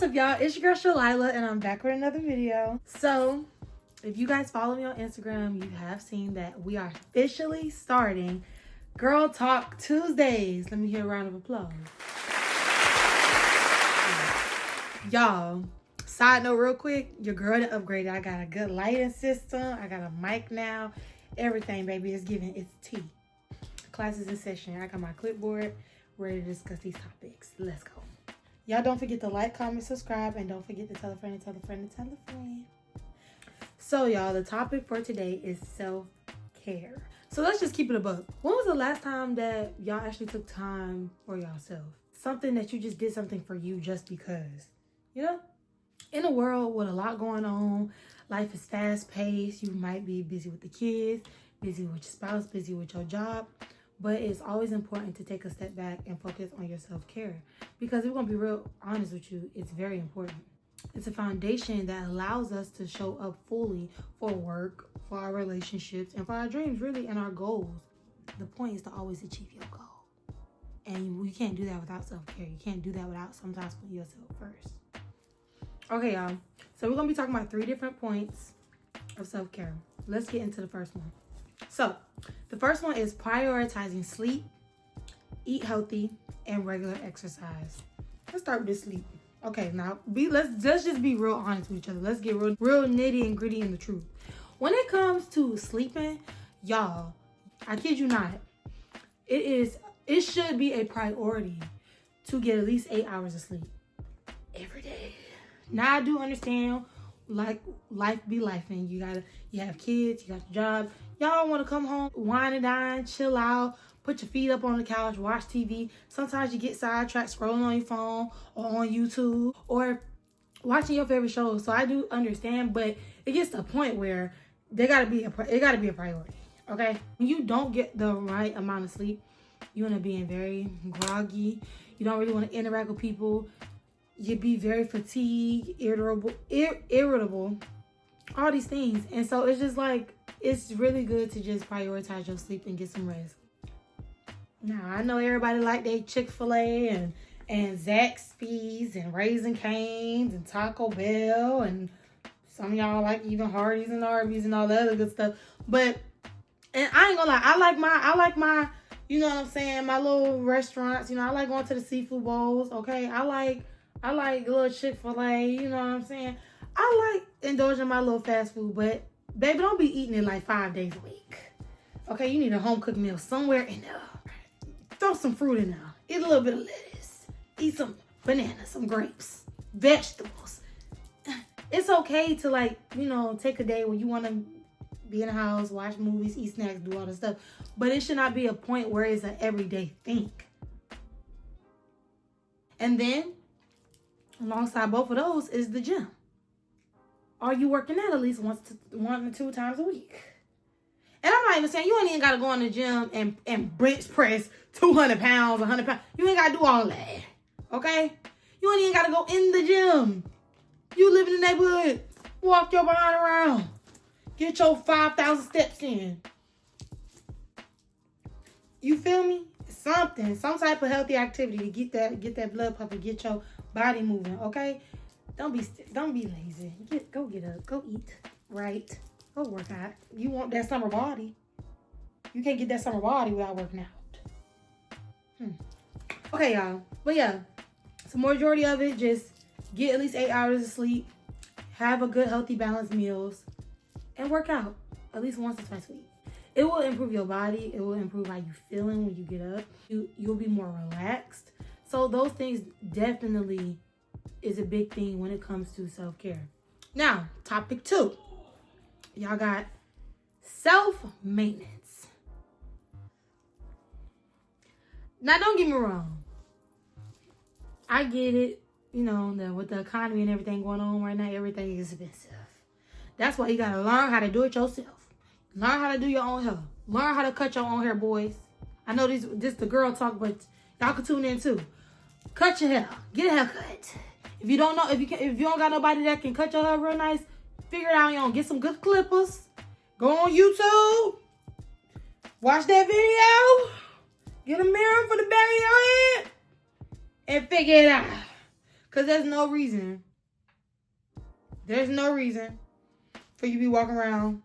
up, y'all? It's your girl Shel'Yah, and I'm back with another video. So, if you guys follow me on Instagram, you have seen that we are officially starting Girl Talk Tuesdays. Let me hear a round of applause. Y'all, side note real quick, your girl done upgraded. I got a good lighting system. I got a mic now. Everything, baby, is giving its tea. Class is in session. I got my clipboard ready to discuss these topics. Let's go. Y'all don't forget to like, comment, subscribe, and don't forget to tell a friend and tell a friend and tell a friend. So, y'all, the topic for today is self-care. So let's just keep it a buck. When was the last time that y'all actually took time for yourself? Something that you just did something for you just because. You know? In a world with a lot going on, life is fast-paced. You might be busy with the kids, busy with your spouse, busy with your job. But it's always important to take a step back and focus on your self-care. Because if we're going to be real honest with you, it's very important. It's a foundation that allows us to show up fully for work, for our relationships, and for our dreams, really, and our goals. The point is to always achieve your goal. And you can't do that without self-care. You can't do that without sometimes putting yourself first. Okay, y'all. So we're going to be talking about 3 different points of self-care. Let's get into the first one. So, the first one is prioritizing sleep, eat healthy, and regular exercise. Let's start with sleep. Okay, now let's just be real honest with each other. Let's get real nitty and gritty in the truth. When it comes to sleeping, y'all, I kid you not, it should be a priority to get at least 8 hours of sleep every day. Now I do understand, like, life be life, and you have kids, you got your job. Y'all want to come home, wine and dine, chill out, put your feet up on the couch, watch TV. Sometimes you get sidetracked scrolling on your phone or on YouTube or watching your favorite shows. So I do understand, but it gets to a point where it gotta be a priority. Okay, when you don't get the right amount of sleep, you end up being very groggy. You don't really want to interact with people. You be very fatigued, irritable, all these things. And so it's just like, it's really good to just prioritize your sleep and get some rest. Now, I know everybody like their Chick-fil-A and Zaxby's and Raising Cane's and Taco Bell, and some of y'all like even Hardee's and Arby's and all the other good stuff. But, and I ain't gonna lie, I like my, you know what I'm saying, my little restaurants. You know, I like going to the seafood bowls, okay? I like little Chick-fil-A, you know what I'm saying? I like indulging my little fast food, but baby, don't be eating it like 5 days a week. Okay, you need a home cooked meal somewhere in there. Throw some fruit in there. Eat a little bit of lettuce. Eat some bananas, some grapes, vegetables. It's okay to, like, you know, take a day where you want to be in the house, watch movies, eat snacks, do all this stuff. But it should not be a point where it's an everyday thing. And then, alongside both of those is the gym. Are you working out at least 1 to 2 times a week? And I'm not even saying you ain't even got to go in the gym and bench press 200 pounds, 100 pounds. You ain't got to do all that, okay? You ain't even got to go in the gym. You live in the neighborhood. Walk your behind around. Get your 5,000 steps in. You feel me? Some type of healthy activity to get that blood pumping, get your body moving, okay? Don't be lazy. Go get up. Go eat. Right. Go work out. You want that summer body. You can't get that summer body without working out. Okay, y'all. But yeah, the majority of it, just get at least 8 hours of sleep. Have a good, healthy, balanced meals. And work out at least once or twice a week. It will improve your body. It will improve how you feeling when you get up. You'll be more relaxed. So those things definitely is a big thing when it comes to self-care. Now, topic 2. Y'all got self-maintenance. Now, don't get me wrong. I get it. You know, with the economy and everything going on right now, everything is expensive. That's why you got to learn how to do it yourself. Learn how to do your own hair. Learn how to cut your own hair, boys. I know this the girl talk, but y'all can tune in too. Cut your hair. Get a haircut. If you don't know, if you don't got nobody that can cut your hair real nice, figure it out on your own. Get some good clippers. Go on YouTube. Watch that video. Get a mirror for the back of your head. And figure it out. Because there's no reason. There's no reason for you to be walking around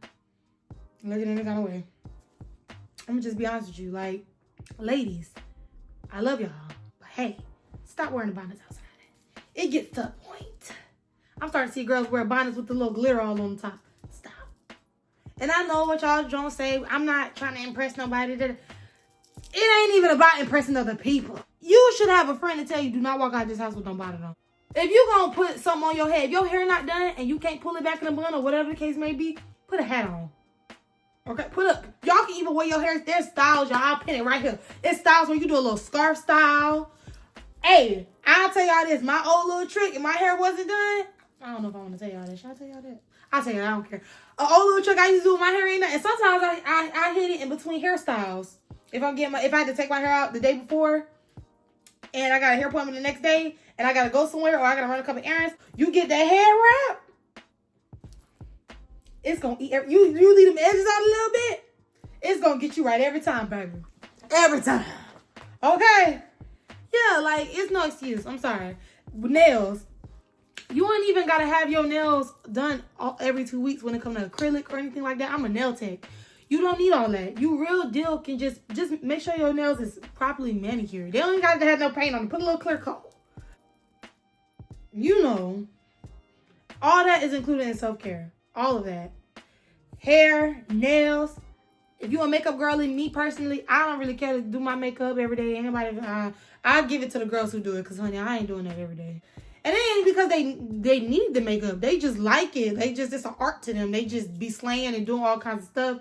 looking any kind of way. I'm going to just be honest with you. Like, ladies, I love y'all. But hey, stop wearing the bonnets outside. It gets to a point. I'm starting to see girls wear bonnets with the little glitter all on the top. Stop. And I know what y'all don't say. I'm not trying to impress nobody. It ain't even about impressing other people. You should have a friend to tell you, do not walk out this house with no bonnet on. If you gonna put something on your head, if your hair not done and you can't pull it back in a bun or whatever the case may be, put a hat on. Okay, y'all can even wear your hair. There's styles, y'all. I'll pin it right here. It's styles where you do a little scarf style. Hey, I'll tell y'all this. My old little trick, if my hair wasn't done, I don't know if I want to tell y'all this. Should I tell y'all that? I'll tell y'all, I don't care. An old little trick I used to do with my hair ain't done. And sometimes I hit it in between hairstyles. If I had to take my hair out the day before and I got a hair appointment the next day and I got to go somewhere or I got to run a couple errands, you get that hair wrap, it's going to eat. You leave them edges out a little bit, it's going to get you right every time, baby. Every time. Okay? Yeah, like, it's no excuse. I'm sorry. Nails. You ain't even got to have your nails done every 2 weeks when it comes to acrylic or anything like that. I'm a nail tech. You don't need all that. You real deal can just make sure your nails is properly manicured. They don't even got to have no paint on them. Put a little clear coat. You know, all that is included in self-care. All of that. Hair, nails. If you a makeup girly, me personally, I don't really care to do my makeup every day. Anybody, I give it to the girls who do it because, honey, I ain't doing that every day. And it ain't because they need the makeup. They just like it. It's an art to them. They just be slaying and doing all kinds of stuff.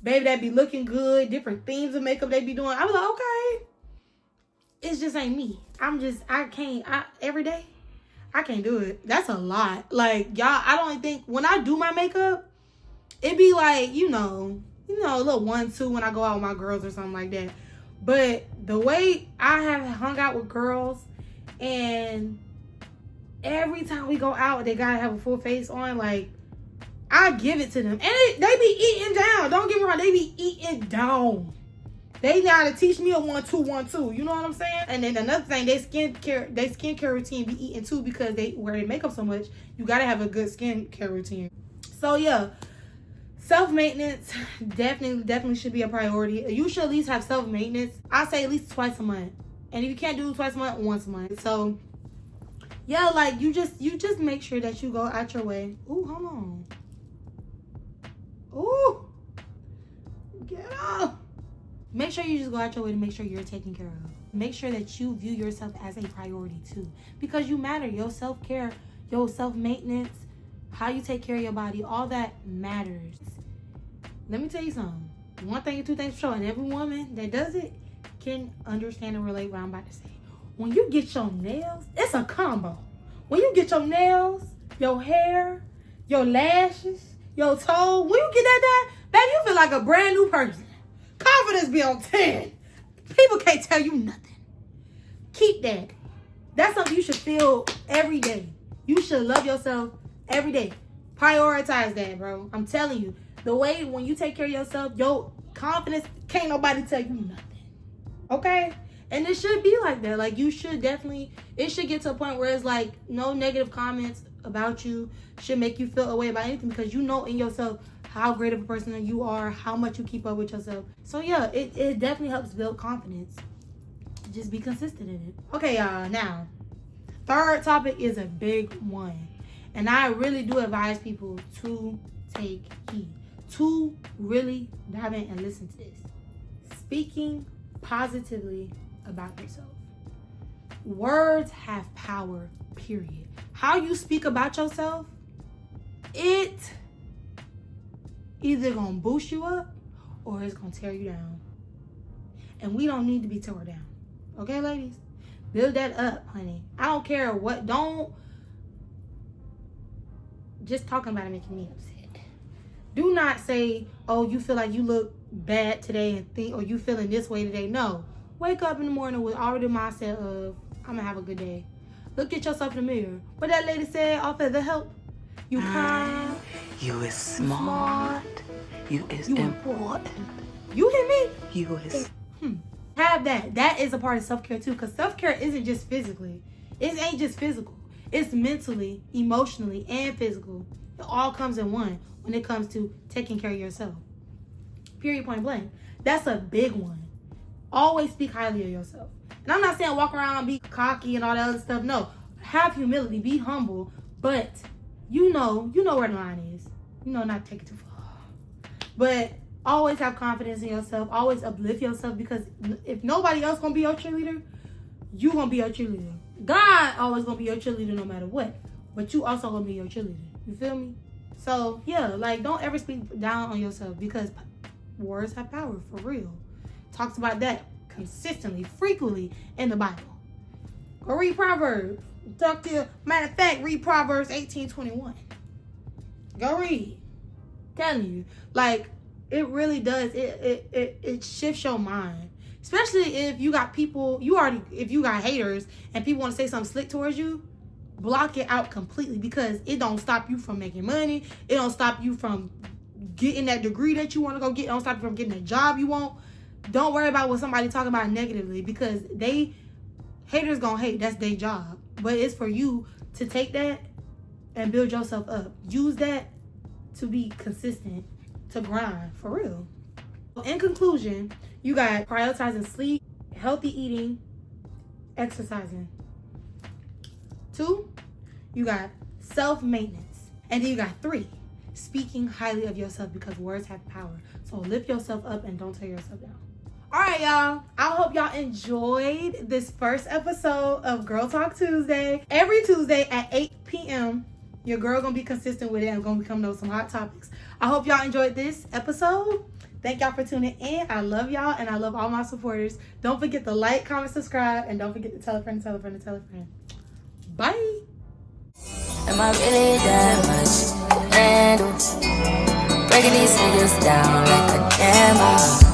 Baby, that be looking good. Different themes of makeup they be doing. I was like, okay. It just ain't me. Every day, I can't do it. That's a lot. Like, y'all, I don't think, when I do my makeup, it be like, you know, a little 1-2 when I go out with my girls or something like that. But the way I have hung out with girls and every time we go out, they gotta have a full face on, like, I give it to them. And they be eating down. Don't get me wrong. They be eating down. They gotta teach me a 1-2-1-2. You know what I'm saying? And then another thing, they skincare routine be eating too because they wear their makeup so much. You gotta have a good skincare routine. So yeah, self-maintenance definitely should be a priority. You should at least have self-maintenance. I say at least twice a month. And if you can't do it twice a month, once a month. So yeah, like you just make sure that you go out your way. Ooh, hold on. Ooh, get up. Make sure you just go out your way to make sure you're taken care of. Make sure that you view yourself as a priority too, because you matter. Your self-care, your self-maintenance, how you take care of your body, all that matters. Let me tell you something. One thing and two things for sure, and every woman that does it can understand and relate what I'm about to say. When you get your nails, it's a combo. When you get your nails, your hair, your lashes, your toe, when you get that done, baby, you feel like a brand new person. Confidence be on 10. People can't tell you nothing. Keep that. That's something you should feel every day. You should love yourself every day. Prioritize that, bro. I'm telling you. The way when you take care of yourself, your confidence, can't nobody tell you nothing. Okay? And it should be like that. Like, you should definitely, it should get to a point where it's like no negative comments about you should make you feel a way about anything, because you know in yourself how great of a person you are, how much you keep up with yourself. So yeah, it definitely helps build confidence. Just be consistent in it. Okay, y'all. Now, third topic is a big one. And I really do advise people to take heed. To really dive in and listen to this. Speaking positively about yourself. Words have power, period. How you speak about yourself, it either gonna boost you up or it's gonna tear you down. And we don't need to be torn down. Okay, ladies? Build that up, honey. I don't care what, just talking about it making me upset. Do not say, oh, you feel like you look bad today and think, or you feeling this way today. No. Wake up in the morning with already the mindset of, I'm gonna have a good day. Look at yourself in the mirror. What that lady said, offer the help. You kind. You is smart. You is important. You hear me? You is. Have that. That is a part of self-care too, because self-care isn't just physically. It ain't just physical. It's mentally, emotionally, and physical. It all comes in one when it comes to taking care of yourself. Period, point blank. That's a big one. Always speak highly of yourself. And I'm not saying walk around and be cocky and all that other stuff. No. Have humility. Be humble. But you know where the line is. You know not to take it too far. But always have confidence in yourself. Always uplift yourself, because if nobody else gonna be your cheerleader, you gonna be your cheerleader. God always gonna be your cheerleader no matter what. But you also gonna be your cheerleader. You feel me? So yeah, like, don't ever speak down on yourself, because words have power, for real. Talks about that consistently, frequently in the Bible. Go read Proverbs. Talk to you. Matter of fact, read Proverbs 18:21. Go read. I'm telling you, like, it really does. It shifts your mind, especially if you got people. If you got haters and people want to say something slick towards you, block it out completely, because it don't stop you from making money. It don't stop you from getting that degree that you want to go get. It don't stop you from getting that job you want. Don't worry about what somebody talking about negatively, because haters gonna hate. That's their job. But it's for you to take that and build yourself up. Use that to be consistent, to grind, for real. In conclusion, you got prioritizing sleep, healthy eating, exercising. 2, you got self-maintenance. And then you got 3, speaking highly of yourself, because words have power. So lift yourself up and don't tear yourself down. All right, y'all. I hope y'all enjoyed this first episode of Girl Talk Tuesday. Every Tuesday at 8 p.m., your girl gonna be consistent with it and gonna be coming up with some hot topics. I hope y'all enjoyed this episode. Thank y'all for tuning in. I love y'all, and I love all my supporters. Don't forget to like, comment, subscribe, and don't forget to tell a friend, tell a friend, tell a friend. Bye. Am I really that much to handle? Breaking these niggas down like a camel.